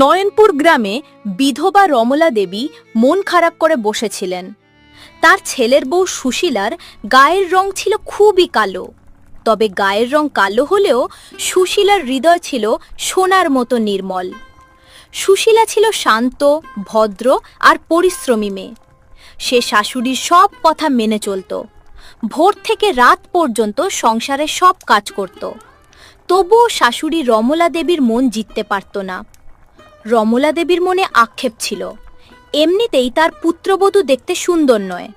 নয়নপুর গ্রামে বিধবা রমলা দেবী মন খারাপ করে বসেছিলেন। তার ছেলের বউ সুশীলার গায়ের রং ছিল খুবই কালো। তবে গায়ের রং কালো হলেও সুশীলার হৃদয় ছিল সোনার মতো নির্মল। সুশীলা ছিল শান্ত, ভদ্র আর পরিশ্রমী মেয়ে। সে শাশুড়ির সব কথা মেনে চলত। ভোর থেকে রাত পর্যন্ত সংসারে সব কাজ করত। তবুও শাশুড়ি রমলা দেবীর মন জিততে পারত না। রমলা দেবীর মনে আক্ষেপ ছিল, এমনিতেই তার পুত্রবধূ দেখতে সুন্দর নয়,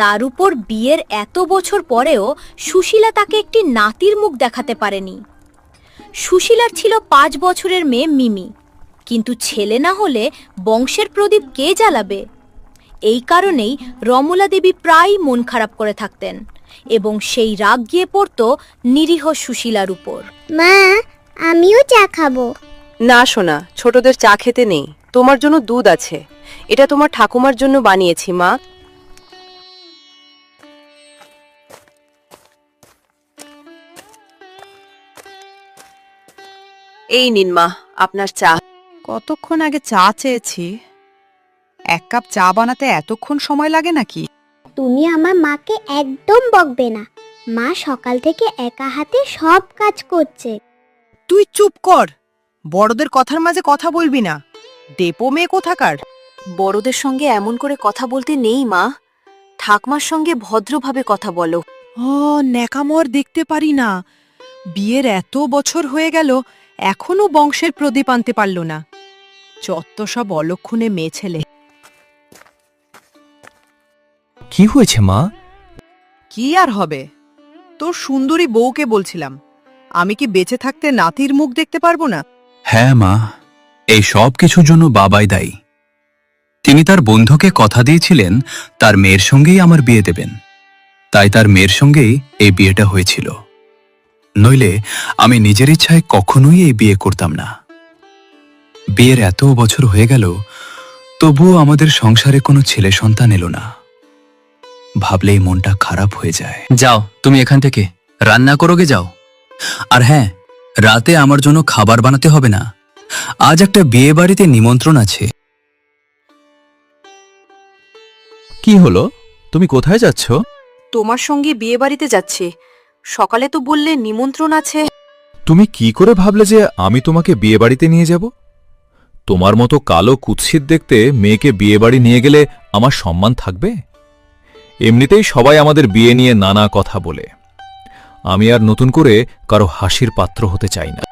তার উপর বিয়ের এত বছর পরেও সুশীলা তাকে একটি নাতির মুখ দেখাতে পারেনি। সুশীলার ছিল 5 বছরের মেয়ে মিমি, কিন্তু ছেলে না হলে বংশের প্রদীপ কে জ্বালাবে? এই কারণেই রমলা দেবী প্রায়ই মন খারাপ করে থাকতেন এবং সেই রাগ গিয়ে পড়ত নিরীহ সুশীলার উপর। মা, আমিও চা খাবো। না সোনা, ছোটদের চা খেতে নেই। তোমার জন্য দুধ আছে, এটা তোমার ঠাকুমার জন্য বানিয়েছি মা। এই নিন মা আপনার চা। কতক্ষণ আগে চা চেয়েছি, 1 কাপ চা বানাতে এতক্ষণ সময় লাগে নাকি? তুমি আমার মাকে একদম বকবে না। মা সকাল থেকে একা হাতে সব কাজ করছে। তুই চুপ কর, বড়দের কথার মাঝে কথা বলবি না। ডেপো মেয়ে কোথাকার। বড়দের সঙ্গে এমন করে কথা বলতে নেই মা, ঠাকমার সঙ্গে ভদ্রভাবে কথা বলো। ন্যাকামোর দেখতে পারি না। বিয়ের এত বছর হয়ে গেল, এখনো বংশের প্রদীপ আনতে পারল না। চত্ব সব অলক্ষণে মেয়ে ছেলে। কি হয়েছে মা? কি আর হবে, তোর সুন্দরী বউকে বলছিলাম, আমি কি বেঁচে থাকতে নাতির মুখ দেখতে পারবো না? হ্যাঁ মা, এই সব কিছুর জন্য বাবাই দায়ী। তিনি তার বন্ধুকে কথা দিয়েছিলেন তার মেয়ের সঙ্গেই আমার বিয়ে দেবেন, তাই তার মেয়ের সঙ্গেই এই বিয়েটা হয়েছিল। নইলে আমি নিজের ইচ্ছায় কখনোই এই বিয়ে করতাম না। বিয়ের এত বছর হয়ে গেল, তবুও আমাদের সংসারে কোনো ছেলে সন্তান এলো না। ভাবলেই মনটা খারাপ হয়ে যায়। যাও তুমি এখান থেকে রান্না করোগে যাও। আর হ্যাঁ, রাতে আমার জন্য খাবার বানাতে হবে না, আজ একটা বিয়ে বাড়িতে নিমন্ত্রণ আছে। কি হলো, তুমি কোথায় যাচ্ছ? তোমার সঙ্গে বিয়ে বাড়িতে যাচ্ছে। সকালে তো বললে নিমন্ত্রণ আছে। তুমি কি করে ভাবলে যে আমি তোমাকে বিয়ে বাড়িতে নিয়ে যাব? তোমার মতো কালো কুৎসিত দেখতে মেয়েকে বিয়ে বাড়ি নিয়ে গেলে আমার সম্মান থাকবে? এমনিতেই সবাই আমাদের বিয়ে নিয়ে নানা কথা বলে। আমি আর নতুন করে কারো হাসির পাত্র হতে চাই না।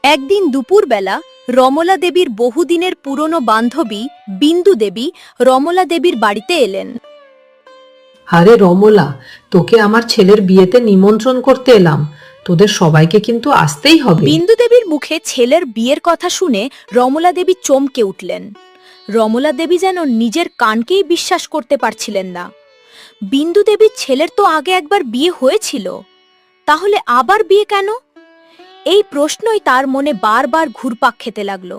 একদিন দুপুরবেলা রমলা দেবীর বহুদিনের পুরনো বান্ধবী বিন্দু দেবী রমলা দেবীর বাড়িতে এলেন। আরে রমলা, তোকে আমার ছেলের বিয়েতে নিমন্ত্রণ করতে এলাম। তোদের সবাইকে কিন্তু আসতেই হবে। বিন্দু দেবীর মুখে ছেলের বিয়ের কথা শুনে রমলা দেবী চমকে উঠলেন। রমলা দেবী যেন নিজের কানকেই বিশ্বাস করতে পারছিলেন না। বিন্দু দেবীর ছেলের তো আগে একবার বিয়ে হয়েছিল, তাহলে আবার বিয়ে কেন? এই প্রশ্নই তার মনে বারবার ঘুরপাক খেতে লাগলো।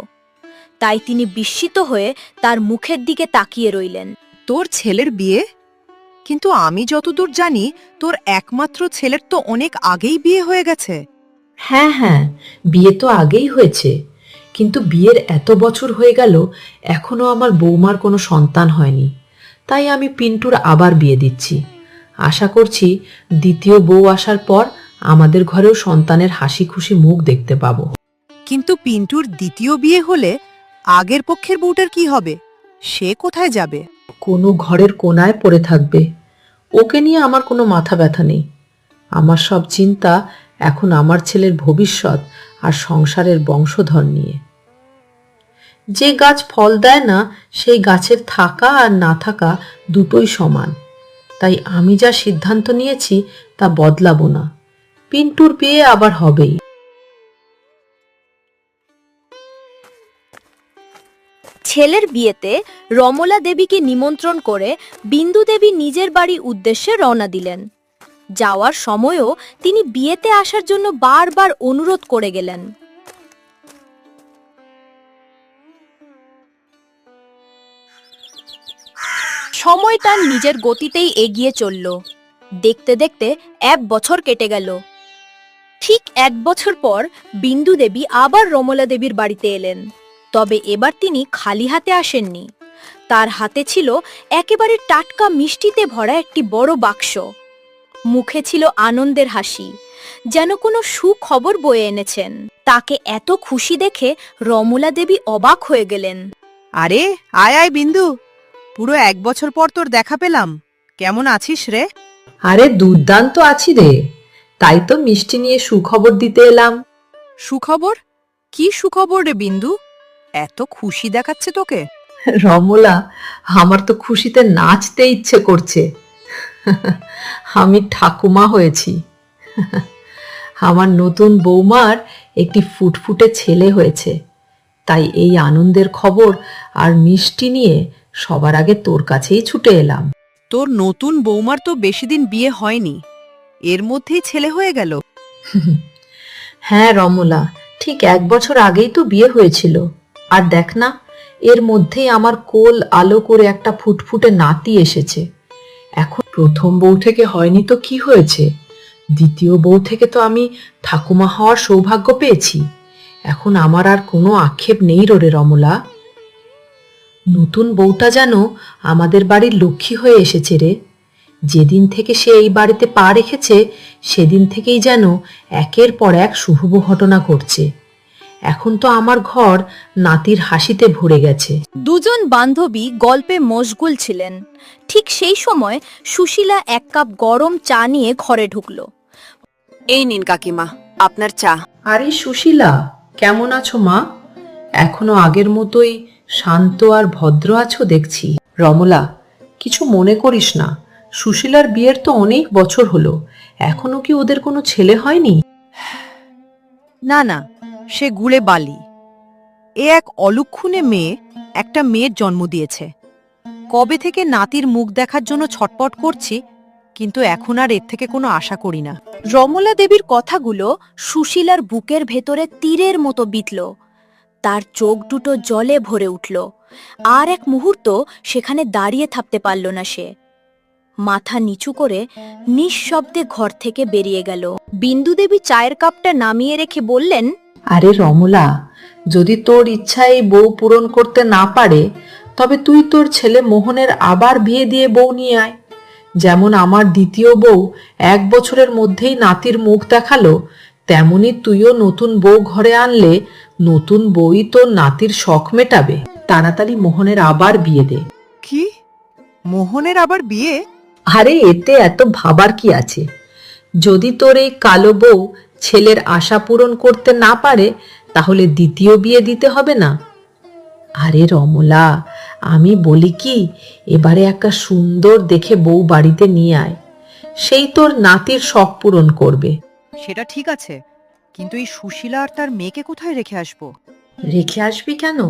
তাই তিনি বিস্মিত হয়ে তার মুখের দিকে তাকিয়ে রইলেন। তোর ছেলের বিয়ে? কিন্তু আমি যতদূর জানি তোর একমাত্র ছেলের তো অনেক আগেই বিয়ে হয়ে গেছে। হ্যাঁ হ্যাঁ, বিয়ে তো আগেই হয়েছে, কিন্তু বিয়ের এত বছর হয়ে গেল এখনো আমার বৌমার কোনো সন্তান হয়নি। তাই আমি পিন্টুর আবার বিয়ে দিচ্ছি। আশা করছি দ্বিতীয় বউ আসার পর আমাদের ঘরেও সন্তানের হাসি খুশি মুখ দেখতে পাবো। কিন্তু পিন্টুর দ্বিতীয় বিয়ে হলে আগের পক্ষের বউটার কি হবে? সে কোথায় যাবে? কোনো ঘরের কোনায় পড়ে থাকবে। ওকে নিয়ে আমার কোনো মাথা ব্যথা নেই। আমার সব চিন্তা এখন আমার ছেলের ভবিষ্যৎ আর সংসারের বংশধর নিয়ে। যে গাছ ফল দেয় না সেই গাছের থাকা আর না থাকা দুটোই সমান। তাই আমি যা সিদ্ধান্ত নিয়েছি তা বদলাবো না। পিন্টুর বিয়ে আবার হবেই। ছেলের বিয়েতে রমলা দেবীকে নিমন্ত্রণ করে বিন্দু দেবী নিজের বাড়ির উদ্দেশ্যে রওনা দিলেন। যাওয়ার সময়ও তিনি বিয়েতে আসার জন্য বারবার অনুরোধ করে গেলেন। সময় তার নিজের গতিতেই এগিয়ে চলল। দেখতে দেখতে 1 বছর কেটে গেল। ঠিক 1 বছর পর বিন্দু দেবী আবার রমলা দেবীর বাড়িতে এলেন। তবে এবার তিনি খালি হাতে আসেননি। তার হাতে ছিল একেবারে টাটকা মিষ্টিতে ভরা একটি বড় বাক্স। মুখে ছিল আনন্দের হাসি, যেন কোনো সুখবর বয়ে এনেছেন। তাকে এত খুশি দেখে রমলা দেবী অবাক হয়ে গেলেন। আরে আয় আয় বিন্দু, পুরো 1 বছর পর তোর দেখা পেলাম। কেমন আছিস রে? আরে দুর্দান্ত আছি রে, তাই তো মিষ্টি নিয়ে সুখবর দিতে এলাম। সুখবর? কি সুখবর রে বিন্দু? এত খুশি দেখাচ্ছে তোকে। রমলা, আমার তো খুশিতে নাচতে ইচ্ছে করছে। আমি ঠাকুমা হয়েছি। আমার নতুন বৌমার একটি ফুটফুটে ছেলে হয়েছে। তাই এই আনন্দের খবর আর মিষ্টি নিয়ে সবার আগে তোর কাছেই ছুটে এলাম। তোর নতুন বৌমার তো বেশি দিন বিয়ে হয়নি, এর মধ্যেই ছেলে হয়ে গেল। হ্যাঁ রমলা, ঠিক 1 বছর আগেই তো বিয়ে হয়েছিল। আর দেখ না, এর মধ্যেই আমার কোল আলো করে একটা ফুটফুটে নাতি এসেছে। এখন প্রথম বউ থেকে হয়নি তো কি হয়েছে, দ্বিতীয় বউ থেকে তো আমি ঠাকুমা হওয়ার সৌভাগ্য পেয়েছি। এখন আমার আর কোনো আক্ষেপ নেই রে রমলা। নতুন বউটা যেন আমাদের বাড়ির লক্ষ্মী হয়ে এসেছে রে। যেদিন থেকে সে এই বাড়িতে পা রেখেছে সেদিন থেকেই যেন একের পর এক শুভ ঘটনা ঘটছে। এখন তো আমার ঘর নাতির হাসিতে ভরে গেছে। দুজন বান্ধবী গল্পে মশগুল ছিলেন। ঠিক সেই সময় সুশীলা 1 কাপ গরম চা নিয়ে ঘরে ঢুকল। এই নিন কাকিমা, আপনার চা। আরে সুশীলা, কেমন আছো মা? এখনো আগের মতোই শান্ত আর ভদ্র আছো দেখছি। রমলা, কিছু মনে করিস না, সুশীলার বিয়ের তো অনেক বছর হলো, এখনো কি ওদের কোনো ছেলে হয়নি? না না, সে গুড়ে বালি। এ এক অলক্ষণে মেয়ে একটা মেয়ের জন্ম দিয়েছে। কবে থেকে নাতির মুখ দেখার জন্য ছটপট করছি, কিন্তু এখন আর এর থেকে কোনো আশা করি না। রমলা দেবীর কথাগুলো সুশীলার বুকের ভেতরে তীরের মতো বিঁধল। তার চোখ দুটো জলে ভরে উঠল। আর এক মুহূর্ত সেখানে দাঁড়িয়ে থাকতে পারল না সে। মাথা নিচু করে নিঃশব্দে ঘর থেকে বেরিয়ে গেল। বিন্দু দেবী চায়ের কাপটা নামিয়ে রেখে বললেন, আরে রমলা, যদি তোর ইচ্ছা এই বউ পূরণ করতে না পারে, তবে তুই তোর ছেলে মোহনের আবার বিয়ে দিয়ে বউ নিয়ে আয়। যেমন আমার দ্বিতীয় বউ 1 বছরের মধ্যেই নাতির মুখ দেখালো, তেমনি তুইও নতুন বউ ঘরে আনলে নতুন বউই তোর নাতির শখ মেটাবে। তাড়াতাড়ি মোহনের আবার বিয়ে দে। কি? মোহনের আবার বিয়ে? আরে এতে এত ভাবার কি আছে? যদি তোর এই কালো বউ ছেলের আশা পূরণ করতে না পারে, তাহলে দ্বিতীয় বিয়ে দিতে হবে না? আরে রমলা, আমি বলি কি, এবারে একটা সুন্দর দেখে বউ বাড়িতে নিয়ে আয়, সেই তোর নাতির শখ পূরণ করবে। সেটা ঠিক আছে, কিন্তু এই সুশীলা আর তার মেয়েকে কোথায় রেখে আসবো? রেখে আসবি কেন?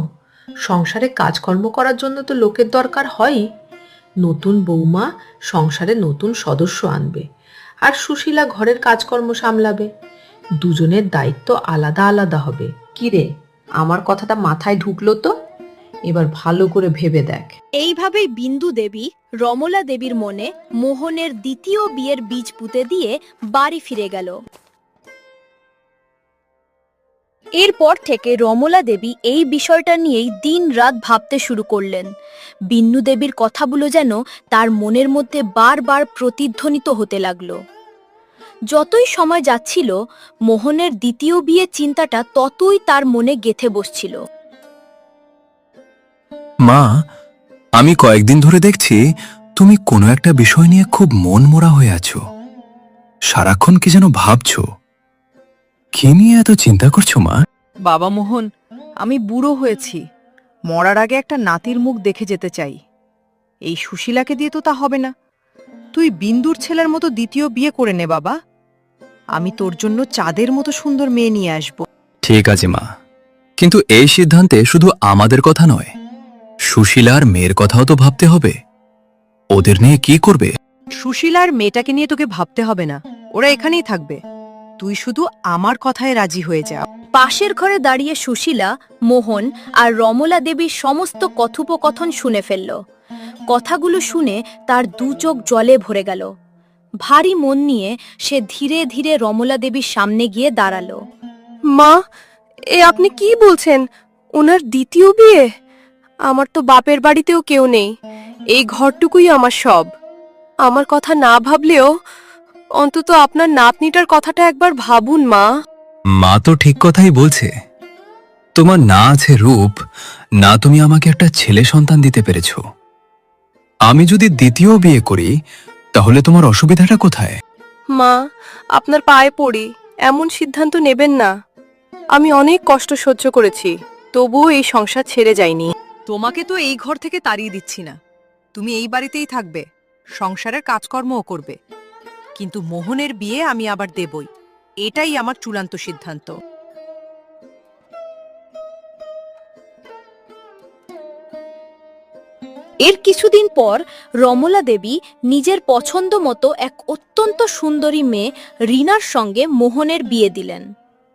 সংসারে কাজকর্ম করার জন্য তো লোকের দরকার হয়ই। নতুন বৌমা সংসারে নতুন সদস্য আনবে, আর সুশীলা ঘরের কাজকর্ম সামলাবে। দুজনের দায়িত্ব আলাদা আলাদা হবে। কি রে, আমার কথাটা মাথায় ঢুকলো তো? এবার ভালো করে ভেবে দেখ। এইভাবেই বিন্দু দেবী রমলা দেবীর মনে মোহনের দ্বিতীয় বিয়ের বীজ পুঁতে দিয়ে বাড়ি ফিরে গেল। এরপর থেকে রমলা দেবী এই বিষয়টা নিয়েই দিন-রাত ভাবতে শুরু করলেন। বিন্দু দেবীর কথাগুলো যেন তার মনের মধ্যে বারবার প্রতিধ্বনিত হতে লাগলো। যতই সময় যাচ্ছিল, মোহনের দ্বিতীয় বিয়ের চিন্তাটা ততই তার মনে গেঁথে বসছিল। মা, আমি কয়েকদিন ধরে দেখছি তুমি কোনো একটা বিষয় নিয়ে খুব মন মরা হয়ে আছো। সারাক্ষণ কি যেন ভাবছো। কি নিয়ে এত চিন্তা করছো মা? বাবা মোহন, আমি বুড়ো হয়েছি। মরার আগে একটা নাতির মুখ দেখে যেতে চাই। এই সুশীলাকে দিয়ে তো তা হবে না। তুই বিন্দুর ছেলের মতো দ্বিতীয় বিয়ে করে নে বাবা। আমি তোর জন্য চাঁদের মতো সুন্দর মেয়ে নিয়ে আসব। ঠিক আছে মা, কিন্তু এই সিদ্ধান্তে শুধু আমাদের কথা নয়, সুশীলার মেয়ের কথাও তো ভাবতে হবে। ওদের নিয়ে কি করবে? সুশীলার মেয়েটাকে নিয়ে তোকে ভাবতে হবে না, ওরা এখানেই থাকবে। তুই শুধু আমার কথায় রাজি হয়ে যা। পাশের ঘরে দাঁড়িয়ে সুশীলা, মোহন আর রমলা দেবীর সমস্ত কথোপকথন শুনে ফেলল। কথাগুলো শুনে তার দু চোখ জলে ভরে গেল। ভারী মন নিয়ে সে ধীরে ধীরে রমলা দেবীর সামনে গিয়ে দাঁড়ালো। মা, এ আপনি কি বলছেন? ওনার দ্বিতীয় বিয়ে? আমার তো বাপের বাড়িতেও কেউ নেই, এই ঘরটুকুই আমার সব। আমার কথা না ভাবলেও অন্তত আপনার নাতনিটার কথাটা একবার ভাবুন মা। মা তো ঠিক কথাই বলছে। তোমার না আছে রূপ, না তুমি আমাকে একটা ছেলে সন্তান দিতে পেরেছ। আমি যদি দ্বিতীয় বিয়ে করি তাহলে তোমার অসুবিধাটা কোথায়? মা, আপনার পায়ে পড়ি, এমন সিদ্ধান্ত নেবেন না। আমি অনেক কষ্ট সহ্য করেছি, তবুও এই সংসার ছেড়ে যায়নি। তোমাকে তো এই ঘর থেকে তাড়িয়ে দিচ্ছি না, তুমি এই বাড়িতেই থাকবে, সংসারের কাজকর্মও করবে, কিন্তু মোহনের বিয়ে আমি আবার দেবই, এটাই আমার চূড়ান্ত সিদ্ধান্ত। এর কিছুদিন পর রমলা দেবী নিজের পছন্দ মতো এক অত্যন্ত সুন্দরী মেয়ে রিনার সঙ্গে মোহনের বিয়ে দিলেন।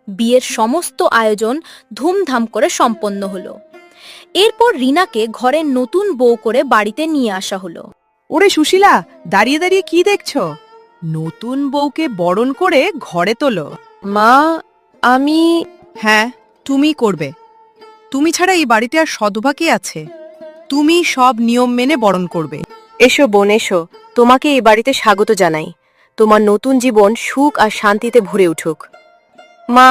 বিয়ের সমস্ত আয়োজন ধুমধাম করে সম্পন্ন হলো। এরপর রিনাকে ঘরের নতুন বউ করে বাড়িতে নিয়ে আসা হলো। ওরে সুশীলা, দাঁড়িয়ে দাঁড়িয়ে কি দেখছো? নতুন বউকে বরণ করে ঘরে তোলো। মা, আমি... হ্যাঁ, তুমি করবে। তুমি ছাড়া এই বাড়িতে আর সধবা কে আছে? তুমি সব নিয়ম মেনে বরণ করবে। এসো বোন, এসো, তোমাকে এই বাড়িতে স্বাগত জানাই। তোমার নতুন জীবন সুখ আর শান্তিতে ভরে উঠুক। মা,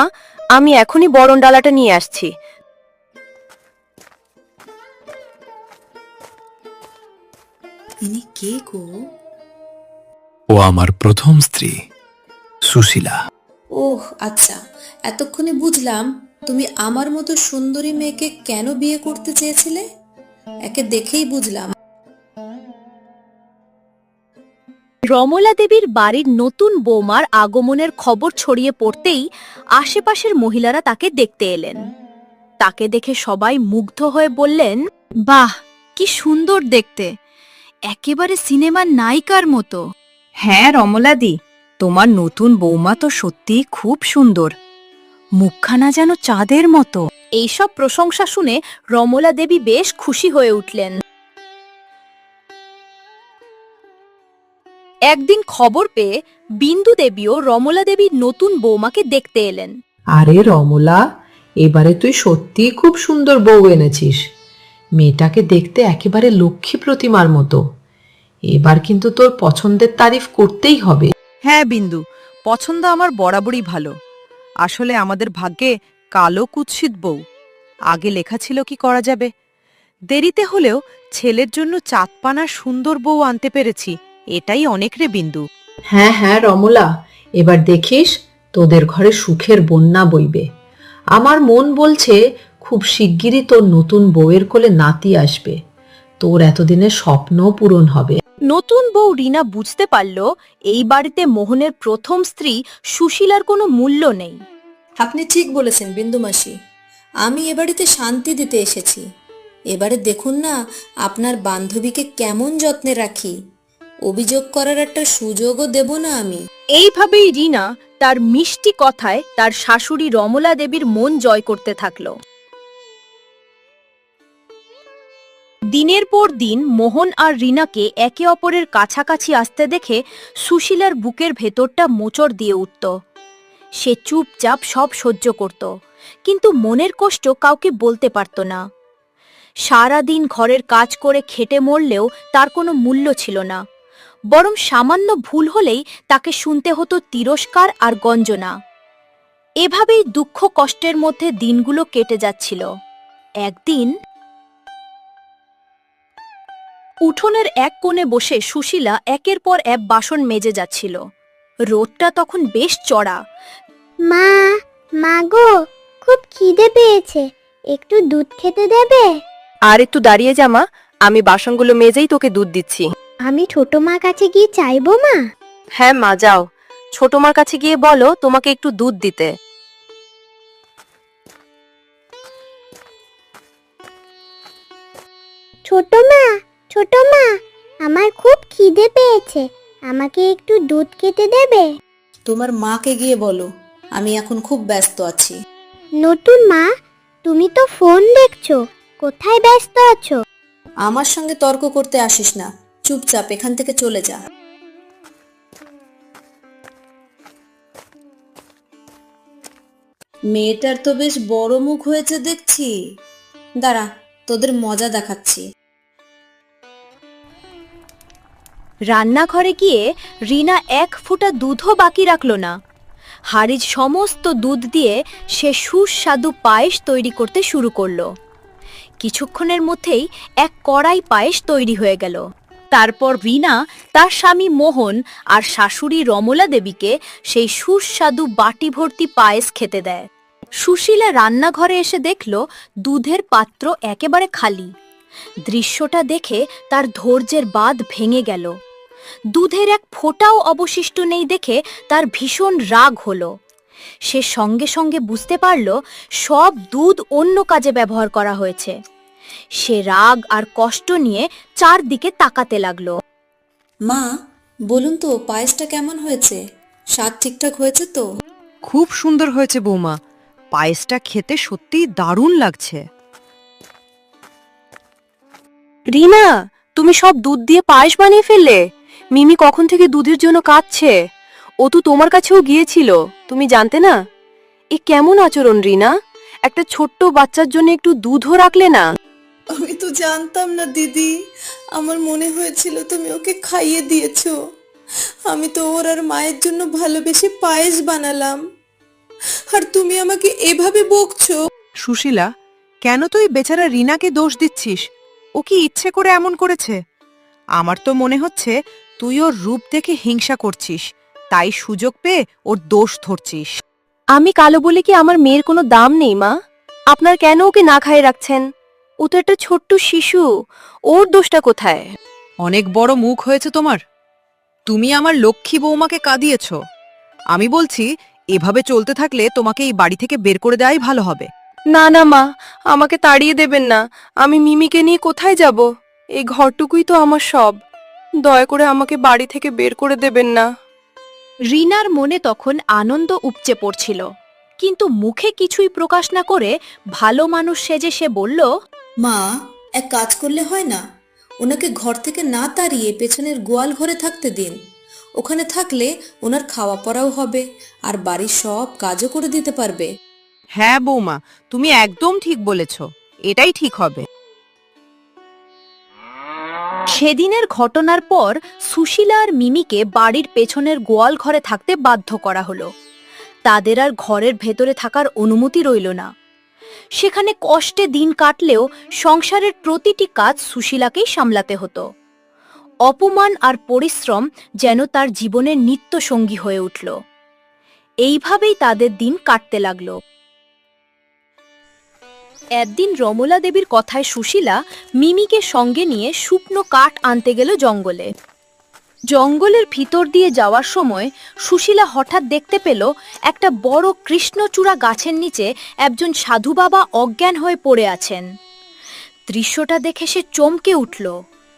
আমি এখনই বরণ ডালাটা নিয়ে আসছি। ইনি কে গো? ও আমার প্রথম স্ত্রী সুশীলা। ওহ আচ্ছা, এতক্ষণে বুঝলাম তুমি আমার মতো সুন্দরী মেয়েকে কেন বিয়ে করতে চেয়েছিলে। একে দেখেই বুঝলাম। রমলা দেবীর বাড়ির নতুন বৌমার আগমনের খবর ছড়িয়ে পড়তেই আশেপাশের মহিলারা তাকে দেখতে এলেন। তাকে দেখে সবাই মুগ্ধ হয়ে বললেন, বাহ, কি সুন্দর দেখতে, একেবারে সিনেমার নায়িকার মতো। হ্যাঁ রমলাদি, তোমার নতুন বৌমা তো সত্যিই খুব সুন্দর, মুখখানা যেন চাঁদের মতো। এইসব প্রশংসা শুনে রমলা দেবী বেশ খুশি হয়ে উঠলেন। একদিন খবর পেয়ে বিন্দু দেবীও রমলা দেবীর নতুন বৌমাকে দেখতে এলেন। আরে রমলা, এবারে তুই সত্যিই খুব সুন্দর বউ এনেছিস। মেয়েটাকে দেখতে একেবারে লক্ষ্মী প্রতিমার মতো। এবার কিন্তু তোর পছন্দের তারিফ করতেই হবে। হ্যাঁ বিন্দু, পছন্দ আমার বরাবরই ভালো। আসলে আমাদের ভাগ্যে কালো কুৎসিত বউ। আগে লেখা ছিল কি করা যাবে, দেরিতে হলেও ছেলের জন্য চাঁদপানা সুন্দর বউ আনতে পেরেছি, এটাই অনেক রে বিন্দু। হ্যাঁ হ্যাঁ রমলা, এবার দেখিস তোদের ঘরে সুখের বন্যা বইবে। আমার মন বলছে খুব শিগগিরই তোর নতুন বউয়ের কোলে নাতি আসবে। তোর এতদিনের স্বপ্নও পূরণ হবে। নতুন বউ রিনা বুঝতে পারল এই বাড়িতে মোহনের প্রথম স্ত্রী সুশীলার কোনো মূল্য নেই। আপনি ঠিক বলেছেন বিন্দু মাসি, আমি এ বাড়িতে শান্তি দিতে এসেছি। এবারে দেখুন না আপনার বান্ধবীকে কেমন যত্নে রাখি। অভিযোগ করার একটা সুযোগও দেব না আমি। এইভাবেই রিনা তার মিষ্টি কথায় তার শাশুড়ি রমলা দেবীর মন জয় করতে থাকল। দিনের পর দিন মোহন আর রিনাকে একে অপরের কাছাকাছি আসতে দেখে সুশীলার বুকের ভেতরটা মোচড় দিয়ে উঠত। সে চুপচাপ সব সহ্য করত, কিন্তু মনের কষ্ট কাউকে বলতে পারত না। সারাদিন ঘরের কাজ করে খেটে মরলেও তার কোনো মূল্য ছিল না, বরং সামান্য ভুল হলেই তাকে শুনতে হতো তিরস্কার আর গঞ্জনা। এভাবেই দুঃখ কষ্টের মধ্যে দিনগুলো কেটে যাচ্ছিল। একদিন উঠোনের এক কোণে বসে সুশীলা একের পর এক বাসন মেজে যাচ্ছিল। রোদটা তখন বেশ চড়া। মা, মা গো, খুব খিদে পেয়েছে, একটু দুধ খেতে দেবে? আর একটু দাঁড়িয়ে যা মা, আমি বাসনগুলো মেজেই তোকে দুধ দিচ্ছি। আমি ছোট মা কাছে গিয়ে চাইবো মা? হ্যাঁ মা, যাও, ছোট মার কাছে গিয়ে বলো তোমাকে একটু দুধ দিতে। ছোট মা, ছোট মা, আমার খুব খিদে পেয়েছে, আমাকে একটু দুধ খেতে দেবে? তোমার মাকে গিয়ে বলো আমি এখন খুব ব্যস্ত আছি। নতুন মা, তুমি তো ফোন দেখছো, কোথায় ব্যস্ত আছো? আমার সঙ্গে তর্ক করতে আসিস না, চুপচাপ এখান থেকে চলে যা। মেয়েটার তো বেশ বড় মুখ হয়েছে দেখছি। দাঁড়া, তোদের মজা দেখাচ্ছি। রান্নাঘরে গিয়ে রিনা 1 ফোঁটা দুধও বাকি রাখল না। হাড়ির সমস্ত দুধ দিয়ে সে সুস্বাদু পায়েস তৈরি করতে শুরু করলো। কিছুক্ষণের মধ্যেই 1 কড়াই পায়েস তৈরি হয়ে গেল। তারপর রিনা তার স্বামী মোহন আর শাশুড়ি রমলা দেবীকে সেই সুস্বাদু বাটি ভর্তি পায়েস খেতে দেয়। সুশীলা রান্নাঘরে এসে দেখল দুধের পাত্র একেবারে খালি। দৃশ্যটা দেখে তার ধৈর্যের বাঁধ ভেঙে গেল। দুধের 1 ফোঁটাও অবশিষ্ট নেই দেখে তার ভীষণ রাগ হলো। সে সঙ্গে সঙ্গে বুঝতে পারল সব দুধ অন্য কাজে ব্যবহার করা হয়েছে। সে রাগ আর কষ্ট নিয়ে চারদিকে তাকাতে লাগলো। মা, বলুন তো পায়েসটা কেমন হয়েছে? স্বাদ ঠিকঠাক হয়েছে তো? খুব সুন্দর হয়েছে বৌমা, পায়েসটা খেতে সত্যিই দারুণ লাগছে। রিনা, তুমি সব দুধ দিয়ে পায়েস বানিয়ে ফেললে? মিমি কখন থেকে দুধের জন্য কাঁদছে। ও তো তোমার কাছেও গিয়েছিল, তুমি জানতে না? এ কেমন আচরণ রিনা? একটা ছোট্ট বাচ্চার জন্য একটু দুধও রাখলে না? আমি তো জানতাম না দিদি, আমার মনে হয়েছিল তুমি ওকে খাইয়ে দিয়েছো। আমি তো ওর আর মায়ের জন্য ভালোবেসে পায়েস বানালাম, আর তুমি আমাকে এভাবে বকছো। সুশীলা, কেন তুই বেচারা রিনাকে দোষ দিচ্ছিস? ও কি ইচ্ছে করে এমন করেছে? আমার তো মনে হচ্ছে তুই ওর রূপ দেখে হিংসা করছিস, তাই সুযোগ পেয়ে ওর দোষ ধরছিস। আমি কালো বলে কি আমার মেয়ের কোনো দাম নেই মা? আপনার কেন ওকে না খাইয়ে রাখছেন? ও তো একটা ছোট্ট শিশু, ওর দোষটা কোথায়? অনেক বড় মুখ হয়েছে তোমার। তুমি আমার লক্ষ্মী বৌমাকে কাঁদিয়েছ। আমি বলছি, এভাবে চলতে থাকলে তোমাকে এই বাড়ি থেকে বের করে দেওয়াই ভালো হবে। না না মা, আমাকে তাড়িয়ে দেবেন না। আমি মিমিকে নিয়ে কোথায় যাব? এই ঘরটুকুই তো আমার সব। দয়া করে আমাকে বাড়ি থেকে বের করে দেবেন না। রিনার মনে তখন আনন্দ উপচে পড়ছিল, কিন্তু মুখে কিছুই প্রকাশ না করে ভালো মানুষ সেজে সে বলল, মা, এক কাজ করলে হয় না? ওনাকে ঘর থেকে না তাড়িয়ে পেছনের গোয়াল ঘরে থাকতে দিন। ওখানে থাকলে ওনার খাওয়া পড়াও হবে, আর বাড়ির সব কাজও করে দিতে পারবে। হ্যাঁ বৌমা, তুমি একদম ঠিক বলেছ, এটাই ঠিক হবে। সেদিনের ঘটনার পর সুশীলা আর মিমিকে বাড়ির পেছনের গোয়াল ঘরে থাকতে বাধ্য করা হলো। তাদের আর ঘরের ভেতরে থাকার অনুমতি রইল না। সেখানে কষ্টে দিন কাটলেও সংসারের প্রতিটি কাজ সুশীলাকেই সামলাতে হতো। অপমান আর পরিশ্রম যেন তার জীবনের নিত্য সঙ্গী হয়ে উঠল। এইভাবেই তাদের দিন কাটতে লাগল। একদিন রমলা দেবীর কথায় সুশীলা মিমিকে সঙ্গে নিয়ে শুকনো কাঠ আনতে গেল জঙ্গলে। জঙ্গলের ভিতর দিয়ে যাওয়ার সময় সুশীলা হঠাৎ দেখতে পেল একটা বড় কৃষ্ণচূড়া গাছের নিচে একজন সাধু বাবা অজ্ঞান হয়ে পড়ে আছেন। দৃশ্যটা দেখে সে চমকে উঠল।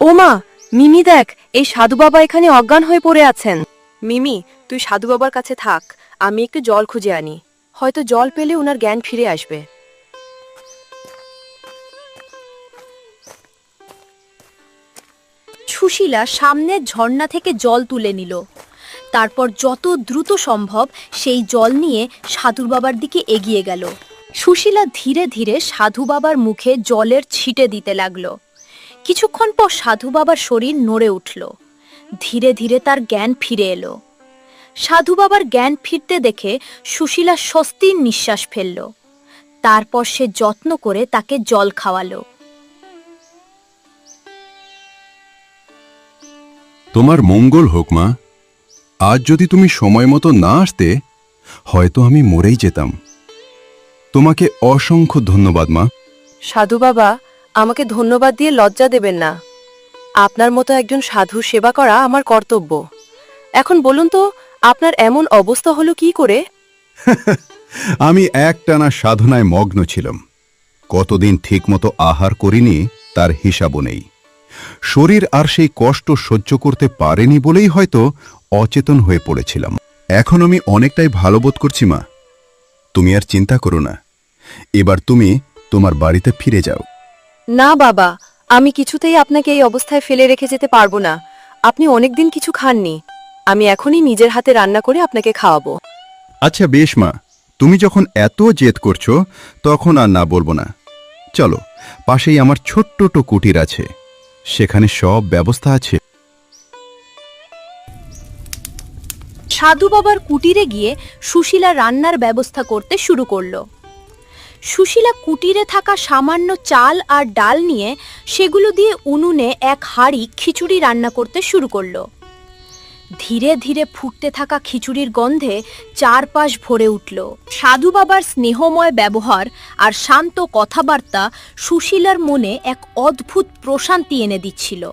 ও মা, মিমি দেখ, এই সাধু বাবা এখানে অজ্ঞান হয়ে পড়ে আছেন। মিমি, তুই সাধু বাবার কাছে থাক, আমি একটু জল খুঁজে আনি। হয়তো জল পেলে ওনার জ্ঞান ফিরে আসবে। সুশীলা সামনের ঝর্ণা থেকে জল তুলে নিল। তারপর যত দ্রুত সম্ভব সেই জল নিয়ে সাধু বাবার দিকে এগিয়ে গেল। সুশীলা ধীরে ধীরে সাধু বাবার মুখে জলের ছিটে দিতে লাগল। কিছুক্ষণ পর সাধু বাবার শরীর নড়ে উঠল। ধীরে ধীরে তার জ্ঞান ফিরে এলো। সাধু বাবার জ্ঞান ফিরতে দেখে সুশীলা স্বস্তির নিঃশ্বাস ফেলল। তারপর সে যত্ন করে তাকে জল খাওয়ালো। তোমার মঙ্গল হোক মা। আজ যদি তুমি সময় মতো না আসতে, হয়তো আমি মরেই যেতাম। তোমাকে অসংখ্য ধন্যবাদ মা। সাধু বাবা, আমাকে ধন্যবাদ দিয়ে লজ্জা দেবেন না। আপনার মতো একজন সাধু সেবা করা আমার কর্তব্য। এখন বলুন তো, আপনার এমন অবস্থা হলো কি করে? আমি একটানা সাধনায় মগ্ন ছিলাম। কতদিন ঠিকমতো আহার করিনি তার হিসাবও নেই। শরীর আর সেই কষ্ট সহ্য করতে পারেনি বলেই হয়তো অচেতন হয়ে পড়েছিলাম। এখন আমি অনেকটাই ভালো বোধ করছি মা। তুমি আর চিন্তা করো না। এবার তুমি তোমার বাড়িতে ফিরে যাও। না বাবা, আমি কিছুতেই আপনাকে এই অবস্থায় ফেলে রেখে যেতে পারবো না। আপনি অনেকদিন কিছু খাননি। আমি এখনই নিজের হাতে রান্না করে আপনাকে খাওয়াবো। আচ্ছা বেশ মা, তুমি যখন এত জেদ করছো তখন আর না বলবো না। চলো, পাশেই আমার ছোট্ট কুটির আছে, সেখানে সব ব্যবস্থা আছে। সাধু বাবার কুটিরে গিয়ে সুশীলা রান্নার ব্যবস্থা করতে শুরু করলো। সুশীলা কুটিরে থাকা সামান্য চাল আর ডাল নিয়ে সেগুলো দিয়ে উনুনে এক হাঁড়ি খিচুড়ি রান্না করতে শুরু করলো। ধীরে ধীরে ফুটতে থাকা খিচুড়ির গন্ধে চারপাশ ভরে উঠল। সাধু বাবার স্নেহময় ব্যবহার আর শান্ত কথাবার্তা সুশীলার মনে এক অদ্ভুত প্রশান্তি এনে দিচ্ছিল।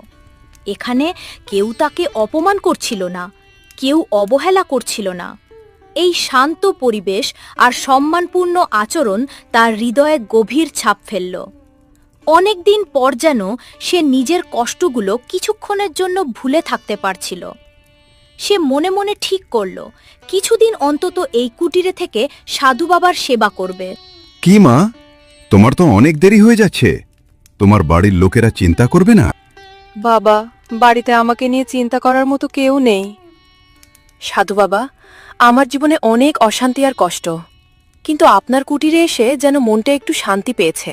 এখানে কেউ তাকে অপমান করছিল না, কেউ অবহেলা করছিল না। এই শান্ত পরিবেশ আর সম্মানপূর্ণ আচরণ তার হৃদয়ে গভীর ছাপ ফেলল। অনেকদিন পর যেন সে নিজের কষ্টগুলো কিছুক্ষণের জন্য ভুলে থাকতে পারছিল। সে মনে মনে ঠিক করল কিছুদিন অন্তত এই কুটিরে থেকে সাধু বাবার সেবা করবে। কি মা, তোমার তো অনেক দেরি হয়ে যাচ্ছে, তোমার বাড়ির লোকেরা চিন্তা করবে না? বাবা, বাড়িতে আমাকে নিয়ে চিন্তা করার মতো কেউ নেই। সাধু বাবা, আমার জীবনে অনেক অশান্তি আর কষ্ট, কিন্তু আপনার কুটিরে এসে যেন মনটা একটু শান্তি পেয়েছে।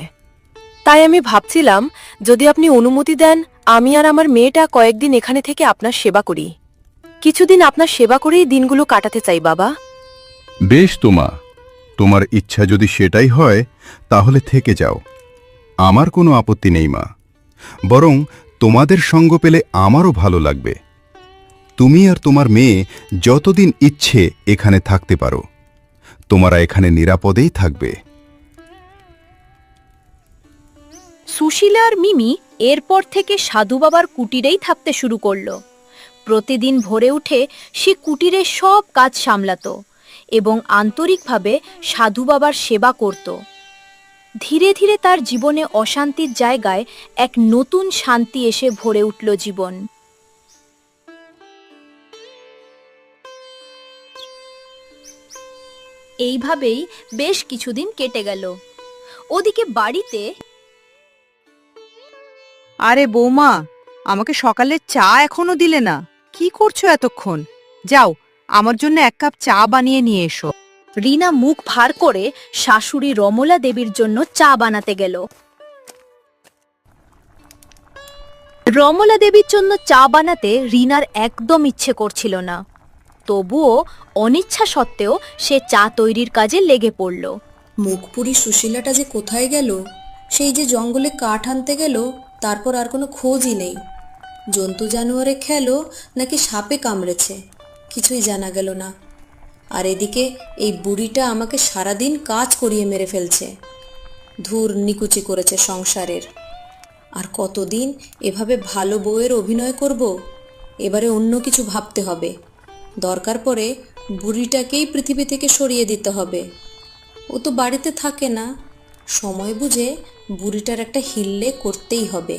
তাই আমি ভাবছিলাম, যদি আপনি অনুমতি দেন, আমি আর আমার মেয়েটা কয়েকদিন এখানে থেকে আপনার সেবা করি। কিছুদিন আপনার সেবা করেই দিনগুলো কাটাতে চাই বাবা। বেশ তো মা, তোমার ইচ্ছা যদি সেটাই হয় তাহলে থেকে যাও, আমার কোনো আপত্তি নেই মা। বরং তোমাদের সঙ্গ পেলে আমারও ভালো লাগবে। তুমি আর তোমার মেয়ে যতদিন ইচ্ছে এখানে থাকতে পারো, তোমরা এখানে নিরাপদেই থাকবে। সুশীলা আর মিমি এরপর থেকে সাধু বাবার কুটিরেই থাকতে শুরু করল। প্রতিদিন ভোরে উঠে সে কুটিরের সব কাজ সামলাত এবং আন্তরিকভাবে সাধু বাবার সেবা করত। ধীরে ধীরে তার জীবনে অশান্তির জায়গায় এক নতুন শান্তি এসে ভরে উঠল জীবন। এইভাবেই বেশ কিছুদিন কেটে গেল। ওদিকে বাড়িতে আরে বৌমা, আমাকে সকালে চা এখনো দিলে না, কি করছো এতক্ষণ? যাও, আমার জন্য এক কাপ চা বানিয়ে নিয়ে এসো। রিনা মুখ ভার করে শাশুড়ি রমলা দেবীর জন্য চা বানাতে গেল। রমলা দেবীর জন্য চা বানাতে রিনার একদম ইচ্ছে করছিল না, তবুও অনিচ্ছা সত্ত্বেও সে চা তৈরির কাজে লেগে পড়ল। মুখপুরি সুশীলাটা যে কোথায় গেল? সেই যে জঙ্গলে কাঠ আনতে গেল, তারপর আর কোনো খোঁজই নেই। জন্তু জানোয়ারে খেলো নাকি সাপে কামড়েছে, কিছুই জানা গেল না। আর এদিকে এই বুড়িটা আমাকে সারাদিন কাজ করিয়ে মেরে ফেলছে। ধুর, নিকুচি করেছে সংসারের। আর কতদিন এভাবে ভালো বউয়ের অভিনয় করব? এবারে অন্য কিছু ভাবতে হবে। দরকার পড়ে বুড়িটাকেই পৃথিবী থেকে সরিয়ে দিতে হবে। ও তো বাড়িতে থাকে না, সময় বুঝে বুড়িটার একটা হিল্লে করতেই হবে।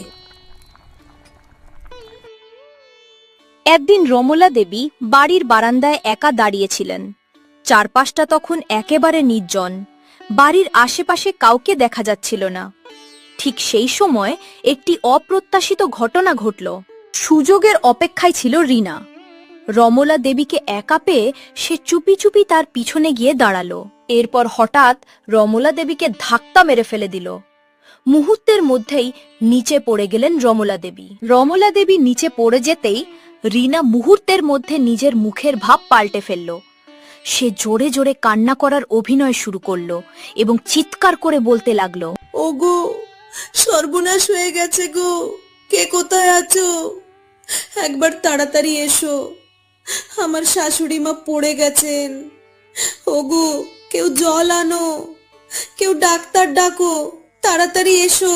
একদিন রমলা দেবী বাড়ির বারান্দায় একা দাঁড়িয়েছিলেন। চারপাশটা তখন একেবারে নির্জন, বাড়ির আশেপাশে কাউকে দেখা যাচ্ছিল না। ঠিক সেই সময় একটি অপ্রত্যাশিত ঘটনা ঘটল। সুযোগের অপেক্ষায় ছিল রিনা। রমলা দেবীকে একা পেয়ে সে চুপি চুপি তার পিছনে গিয়ে দাঁড়ালো। এরপর হঠাৎ রমলা দেবীকে ধাক্কা মেরে ফেলে দিল। মুহূর্তের মধ্যেই নিচে পড়ে গেলেন রমলা দেবী। রমলা দেবী নিচে পড়ে যেতেই রিনা মুহূর্তের মধ্যে নিজের মুখের ভাব পাল্টে ফেলল। সে জোরে জোরে কান্না করার অভিনয় শুরু করলো এবং চিৎকার করে বলতে লাগলো, ওগো, সর্বনাশ হয়ে গেছে গো, কে কোথায় আছো? একবার তাড়াতাড়ি এসো, আমার শাশুড়ি মা পড়ে গেছেন। ওগো, কেউ জল আনো, কেউ ডাক্তার ডাকো, তাড়াতাড়ি এসো।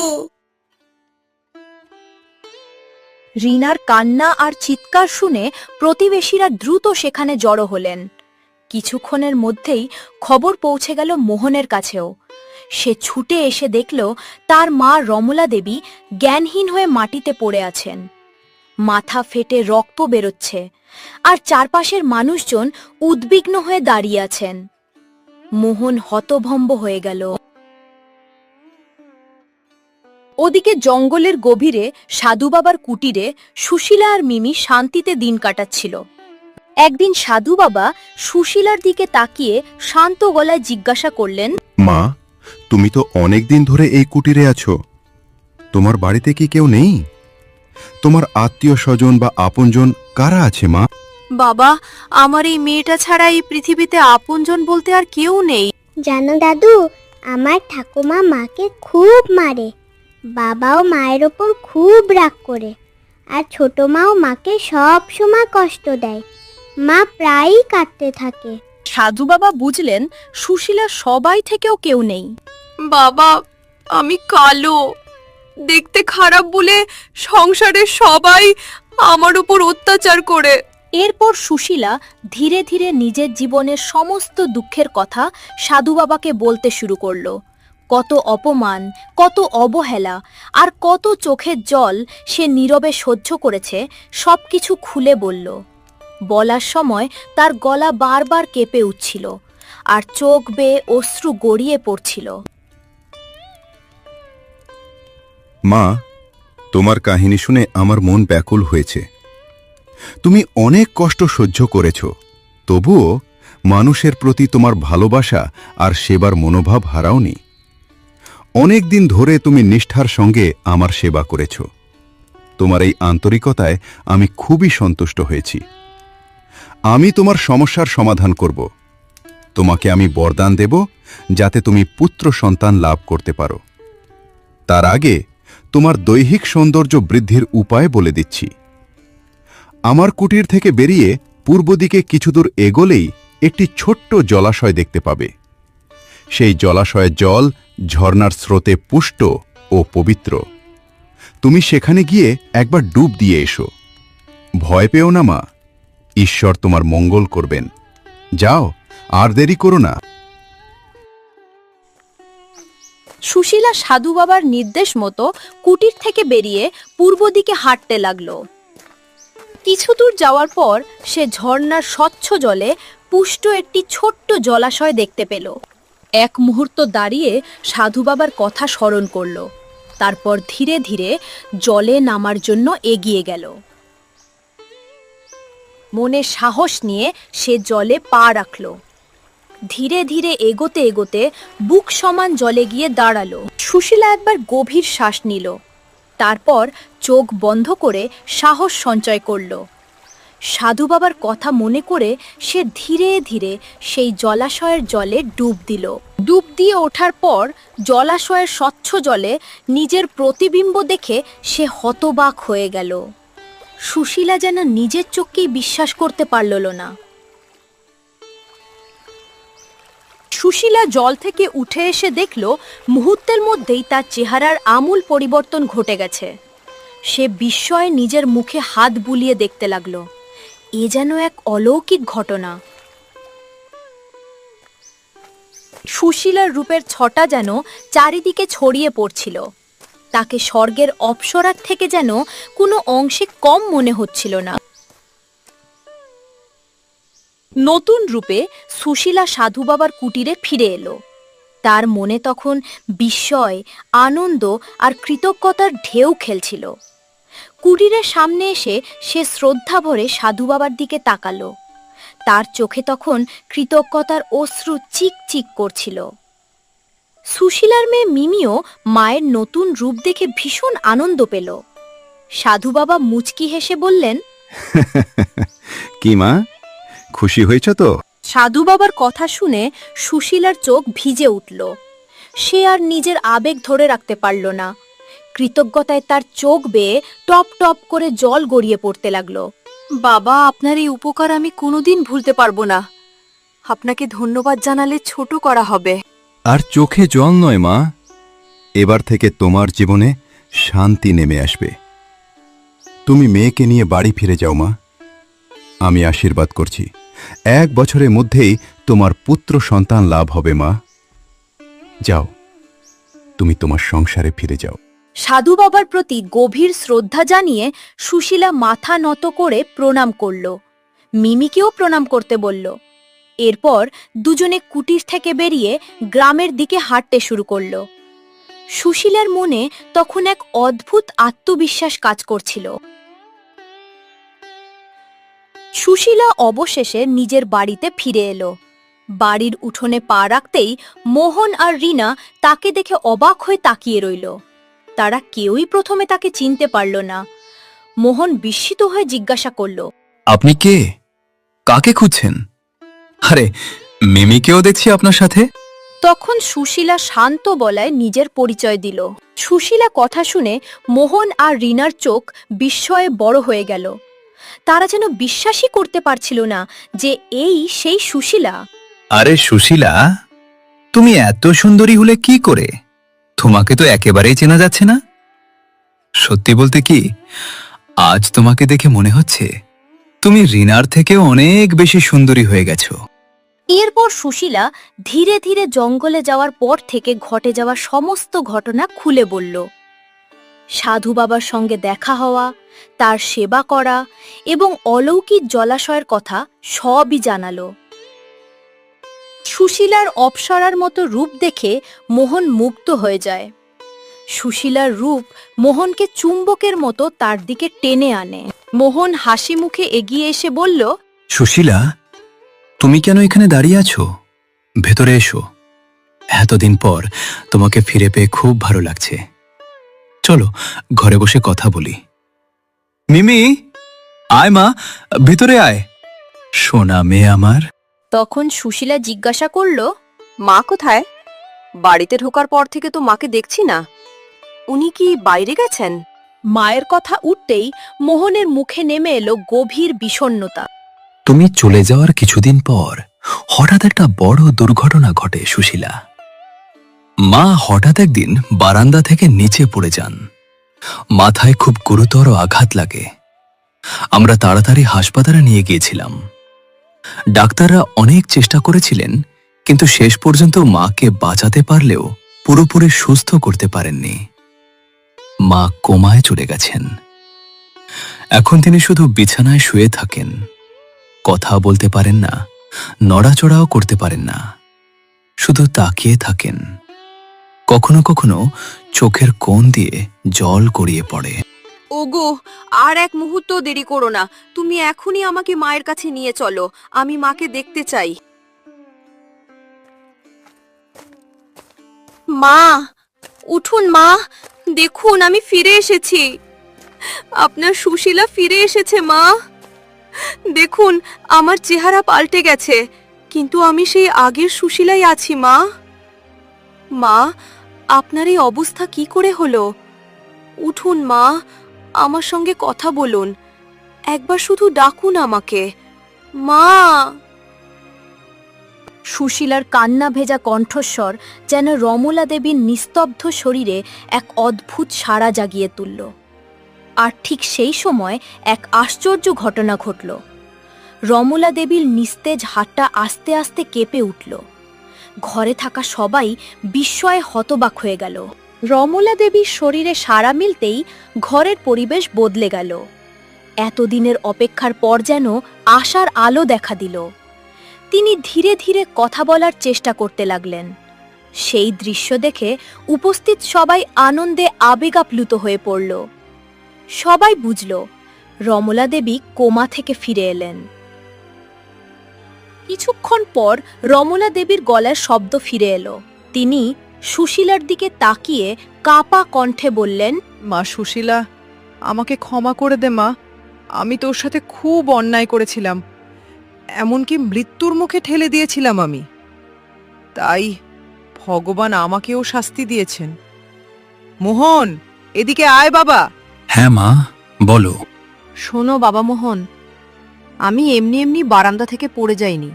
রিনার কান্না আর চিৎকার শুনে প্রতিবেশীরা দ্রুত সেখানে জড়ো হলেন। কিছুক্ষণের মধ্যেই খবর পৌঁছে গেল মোহনের কাছেও। সে ছুটে এসে দেখল তার মা রমলা দেবী জ্ঞানহীন হয়ে মাটিতে পড়ে আছেন। মাথা ফেটে রক্ত বেরোচ্ছে আর চারপাশের মানুষজন উদ্বিগ্ন হয়ে দাঁড়িয়ে আছেন। মোহন হতভম্ব হয়ে গেল। ওদিকে জঙ্গলের গভীরে সাধু বাবার কুটিরে সুশীলা আর মিমি শান্তিতে দিন কাটাচ্ছিল। একদিন সাধু বাবা সুশীলার দিকে তাকিয়ে শান্ত গলায় জিজ্ঞাসা করলেন, মা, তুমি তো অনেক দিন ধরে এই কুটিরে আছো। তোমার বাড়িতে কি কেউ নেই? তোমার আত্মীয় স্বজন বা আপনজন কারা আছে মা? বাবা, আমার এই মেয়েটা ছাড়া এই পৃথিবীতে আপনজন বলতে আর কেউ নেই। জানো দাদু, আমার ঠাকুমা মাকে খুব মারে, বাবাও মায়ের ওপর খুব রাগ করে, আর ছোট মাও মাকে সব সময় কষ্ট দেয়। মা প্রায়ই কাঁদতে থাকে। সাধু বাবা বুঝলেন সুশীলা সবাই থেকেও কেউ নেই। বাবা, আমি কালো, দেখতে খারাপ বলে সংসারের সবাই আমার উপর অত্যাচার করে। এরপর সুশীলা ধীরে ধীরে নিজের জীবনের সমস্ত দুঃখের কথা সাধু বাবাকে বলতে শুরু করলো। কত অপমান, কত অবহেলা আর কত চোখের জল সে নীরবে সহ্য করেছে, সবকিছু খুলে বলল। বলার সময় তার গলা বারবার কেঁপে উঠছিল আর চোখ বেয়ে অশ্রু গড়িয়ে পড়ছিল। মা, তোমার কাহিনী শুনে আমার মন ব্যাকুল হয়েছে। তুমি অনেক কষ্ট সহ্য করেছ, তবুও মানুষের প্রতি তোমার ভালোবাসা আর সেবার মনোভাব হারাওনি। অনেক দিন ধরে তুমি নিষ্ঠার সঙ্গে আমার সেবা করেছ। তোমার এই আন্তরিকতায় আমি খুবই সন্তুষ্ট হয়েছি। আমি তোমার সমস্যার সমাধান করব। তোমাকে আমি বরদান দেব যাতে তুমি পুত্র সন্তান লাভ করতে পারো। তার আগে তোমার দৈহিক সৌন্দর্য বৃদ্ধির উপায় বলে দিচ্ছি। আমার কুটির থেকে বেরিয়ে পূর্ব দিকে কিছুদূর এগোলেই একটি ছোট্ট জলাশয় দেখতে পাবে। সেই জলাশয়ের জল ঝর্ণার স্রোতে পুষ্ট ও পবিত্র। তুমি সেখানে গিয়ে একবার ডুব দিয়ে এসো। ভয় পেও না মা, ঈশ্বর তোমার মঙ্গল করবেন। যাও, আর দেরি করো না। সুশীলা সাধু বাবার নির্দেশ মতো কুটির থেকে বেরিয়ে পূর্ব দিকে হাঁটতে লাগলো। কিছু দূর যাওয়ার পর সে ঝর্ণার স্বচ্ছ জলে পুষ্ট একটি ছোট্ট জলাশয় দেখতে পেল। এক মুহূর্ত দাঁড়িয়ে সাধু বাবার কথা স্মরণ করল, তারপর ধীরে ধীরে জলে নামার জন্য এগিয়ে গেল। মনে সাহস নিয়ে সে জলে পা রাখল। ধীরে ধীরে এগোতে এগোতে বুক সমান জলে গিয়ে দাঁড়ালো। সুশীলা একবার গভীর শ্বাস নিল, তারপর চোখ বন্ধ করে সাহস সঞ্চয় করল। সাধু বাবার কথা মনে করে সে ধীরে ধীরে সেই জলাশয়ের জলে ডুব দিল। ডুব দিয়ে ওঠার পর জলাশয়ের স্বচ্ছ জলে নিজের প্রতিবিম্ব দেখে সে হতবাক হয়ে গেল। সুশীলা যেন নিজের চোখকেই বিশ্বাস করতে পারল না। সুশীলা জল থেকে উঠে এসে দেখল মুহূর্তের মধ্যেই তার চেহারার আমূল পরিবর্তন ঘটে গেছে। সে বিস্ময়ে নিজের মুখে হাত বুলিয়ে দেখতে লাগলো। এ যেন এক অলৌকিক ঘটনা। সুশীলার রূপের ছটা যেন চারিদিকে ছড়িয়ে পড়ছিল। তাকে স্বর্গের অপ্সরার থেকে যেন কোনো অংশে কম মনে হচ্ছিল না। নতুন রূপে সুশীলা সাধু বাবার কুটিরে ফিরে এলো। তার মনে তখন বিস্ময়, আনন্দ আর কৃতজ্ঞতার ঢেউ খেলছিল। কুটিরের সামনে এসে সে শ্রদ্ধা ভরে সাধু বাবার দিকে তাকালো। তার চোখে তখন কৃতজ্ঞতার অশ্রু চিক চিক করছিল। সুশীলার মেয়ে মিমিও মায়ের নতুন রূপ দেখে ভীষণ আনন্দ পেল। সাধু বাবা মুচকি হেসে বললেন, কি মা, খুশি হয়েছ তো? সাধু বাবার কথা শুনে সুশীলার চোখ ভিজে উঠল। সে আর নিজের আবেগ ধরে রাখতে পারল না। কৃতজ্ঞতায় তার চোখ বেয়ে টপ টপ করে জল গড়িয়ে পড়তে লাগলো। বাবা, আপনার এই উপকার আমি কোনোদিন ভুলতে পারবো না। আপনাকে ধন্যবাদ জানালে ছোট করা হবে। আর চোখে জল নয় মা, এবার থেকে তোমার জীবনে শান্তি নেমে আসবে। তুমি মেয়েকে নিয়ে বাড়ি ফিরে যাও মা। আমি আশীর্বাদ করছি, 1 বছরের মধ্যেই তোমার পুত্র সন্তান লাভ হবে মা। যাও, তুমি তোমার সংসারে ফিরে যাও। সাধু বাবার প্রতি গভীর শ্রদ্ধা জানিয়ে সুশীলা মাথা নত করে প্রণাম করল। মিমিকেও প্রণাম করতে বলল। এরপর দুজনে কুটির থেকে বেরিয়ে গ্রামের দিকে হাঁটতে শুরু করল। সুশীলার মনে তখন এক অদ্ভুত আত্মবিশ্বাস কাজ করছিল। সুশীলা অবশেষে নিজের বাড়িতে ফিরে এলো। বাড়ির উঠোনে পা রাখতেই মোহন আর রিনা তাকে দেখে অবাক হয়ে তাকিয়ে রইল। তারা কেউই প্রথমে তাকে চিনতে পারল না। মোহন বিস্মিত হয়ে জিজ্ঞাসা করল, আপনি কে? কাকে খুঁজছেন? আরে, মিমিকেও দেখছি আপনার সাথে। তখন সুশীলা শান্ত গলায় নিজের পরিচয় দিল। সুশীলা কথা শুনে মোহন আর রিনার চোখ বিস্ময়ে বড় হয়ে গেল। তারা যেন বিশ্বাসই করতে পারছিল না যে এই সেই সুশীলা। আরে সুশীলা, তুমি এত সুন্দরী হলে কি করে? তোমাকে তো একেবারেই চেনা যাচ্ছে না। সত্যি বলতে কি, আজ তোমাকে দেখে মনে হচ্ছে তুমি রিনার থেকেও অনেক বেশি সুন্দরী হয়ে গেছো। এরপর সুশীলা ধীরে ধীরে জঙ্গলে যাওয়ার পর থেকে ঘটে যাওয়া সমস্ত ঘটনা খুলে বলল। সাধু বাবার সঙ্গে দেখা হওয়া, তার সেবা করা এবং অলৌকিক জলাশয়ের কথা সবই জানালো। সুশীলার অপ্সরার মতো রূপ দেখে মোহন মুগ্ধ হয়ে যায়। সুশীলার রূপ মোহনকে চুম্বকের মতো তার দিকে টেনে আনে। মোহন হাসি মুখে এগিয়ে এসে বলল, সুশীলা, তুমি কেন এখানে দাঁড়িয়ে আছো? ভেতরে এসো। এতদিন পর তোমাকে ফিরে পেয়ে খুব ভালো লাগছে। চলো ঘরে বসে কথা বলি। মিমি, আয় মা, ভিতরে আয়। সোনা মেয়ে আমার। তখন সুশীলা জিজ্ঞাসা করল, মা কোথায়? বাড়িতে ঢোকার পর থেকে তো মাকে দেখছি না। উনি কি বাইরে গেছেন? মায়ের কথা উঠতেই মোহনের মুখে নেমে এলো গভীর বিষণ্ণতা। তুমি চলে যাওয়ার কিছুদিন পর হঠাৎ একটা বড় দুর্ঘটনা ঘটে সুশীলা। মা হঠাৎ একদিন বারান্দা থেকে নিচে পড়ে যান। মাথায় খুব গুরুতর আঘাত লাগে। আমরা তাড়াতাড়ি হাসপাতালে নিয়ে গিয়েছিলাম। ডাক্তাররা অনেক চেষ্টা করেছিলেন, কিন্তু শেষ পর্যন্ত মাকে বাঁচাতে পারলেও পুরোপুরি সুস্থ করতে পারেননি। মা কোমায় চলে গেছেন। এখন তিনি শুধু বিছানায় শুয়ে থাকেন। কথা বলতে পারেন না, নড়াচড়াও করতে পারেন না, শুধু তাকিয়ে থাকেন। কখনো কখনো চোখের কোণ দিয়ে জল গড়িয়ে পড়ে। ওগো, আর এক মুহূর্ত দেরি করো না। তুমি এখনই আমাকে মায়ের কাছে নিয়ে চলো। আমি মাকে দেখতে চাই। মা, উঠুন মা, দেখুন আমি ফিরে এসেছি। আপনার সুশীলা ফিরে এসেছে মা। দেখুন আমার চেহারা পাল্টে গেছে, কিন্তু আমি সেই আগের সুশীলাই আছি মা। মা, আপনার এই অবস্থা কি করে হলো? উঠুন মা, আমার সঙ্গে কথা বলুন। একবার শুধু ডাকুন আমাকে, মা। সুশীলার কান্না ভেজা কণ্ঠস্বর যেন রমলা দেবীর নিস্তব্ধ শরীরে এক অদ্ভুত সাড়া জাগিয়ে তুলল। আর ঠিক সেই সময় এক আশ্চর্য ঘটনা ঘটল। রমলা দেবীর নিস্তেজ হাতটা আস্তে আস্তে কেঁপে উঠল। ঘরে থাকা সবাই বিস্ময়ে হতবাক হয়ে গেল। রমলা দেবীর শরীরে সাড়া মিলতেই ঘরের পরিবেশ বদলে গেল। এতদিনের অপেক্ষার পর যেন আশার আলো দেখা দিল। তিনি ধীরে ধীরে কথা বলার চেষ্টা করতে লাগলেন। সেই দৃশ্য দেখে উপস্থিত সবাই আনন্দে আবেগাপ্লুত হয়ে পড়ল। সবাই বুঝল রমলা দেবী কোমা থেকে ফিরে এলেন। কিছুক্ষণ পর রমলা দেবীর গলার শব্দ ফিরে এলো। তিনি সুশীলার দিকে তাকিয়ে কাঁপা কণ্ঠে বললেন, মা সুশীলা, আমাকে ক্ষমা করে দে মা। আমি তোর সাথে খুব অন্যায় করেছিলাম, এমনকি মৃত্যুর মুখে ঠেলে দিয়েছিলাম আমি। তাই ভগবান আমাকেও শাস্তি দিয়েছেন। মোহন, এদিকে আয় বাবা। হ্যাঁ মা, বলো। শোনো বাবা মোহন, আমি এমনি এমনি বারান্দা থেকে পড়ে যাইনি।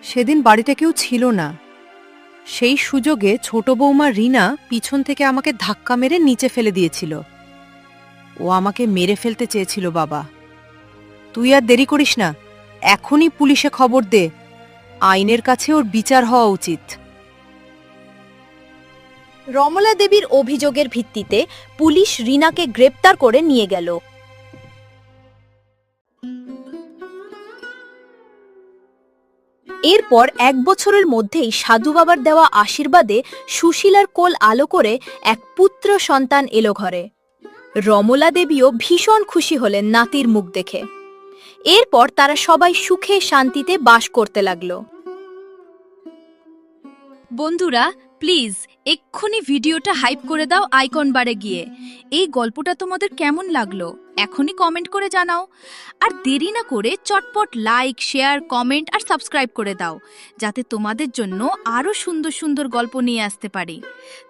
সেদিন বাড়িতে কেউ ছিল না। সেই সুযোগে ছোট বৌমা রিনা পিছন থেকে আমাকে ধাক্কা মেরে নিচে ফেলে দিয়েছিল। ও আমাকে মেরে ফেলতে চেয়েছিল বাবা। তুই আর দেরি করিস না, এখনই পুলিশে খবর দে। আইনের কাছে ওর বিচার হওয়া উচিত। রমলা দেবীর অভিযোগের ভিত্তিতে পুলিশ রিনাকে গ্রেপ্তার করে নিয়ে গেল। এরপর 1 বছরের মধ্যেই সাধু বাবার দেওয়া আশীর্বাদে সুশীলার কোল আলো করে এক পুত্র সন্তান এলো ঘরে। রমলা দেবীও ভীষণ খুশি হলেন নাতির মুখ দেখে। এরপর তারা সবাই সুখে শান্তিতে বাস করতে লাগলো। বন্ধুরা, প্লিজ এক্ষুনি ভিডিওটা হাইপ করে দাও আইকন বারে গিয়ে। এই গল্পটা তোমাদের কেমন লাগলো এখনই কমেন্ট করে জানাও। আর দেরি না করে চটপট লাইক, শেয়ার, কমেন্ট আর সাবস্ক্রাইব করে দাও, যাতে তোমাদের জন্য আরো সুন্দর সুন্দর গল্প নিয়ে আসতে পারি।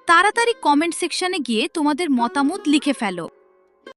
তাড়াতাড়ি কমেন্ট সেকশনে গিয়ে তোমাদের মতামত লিখে ফেলো।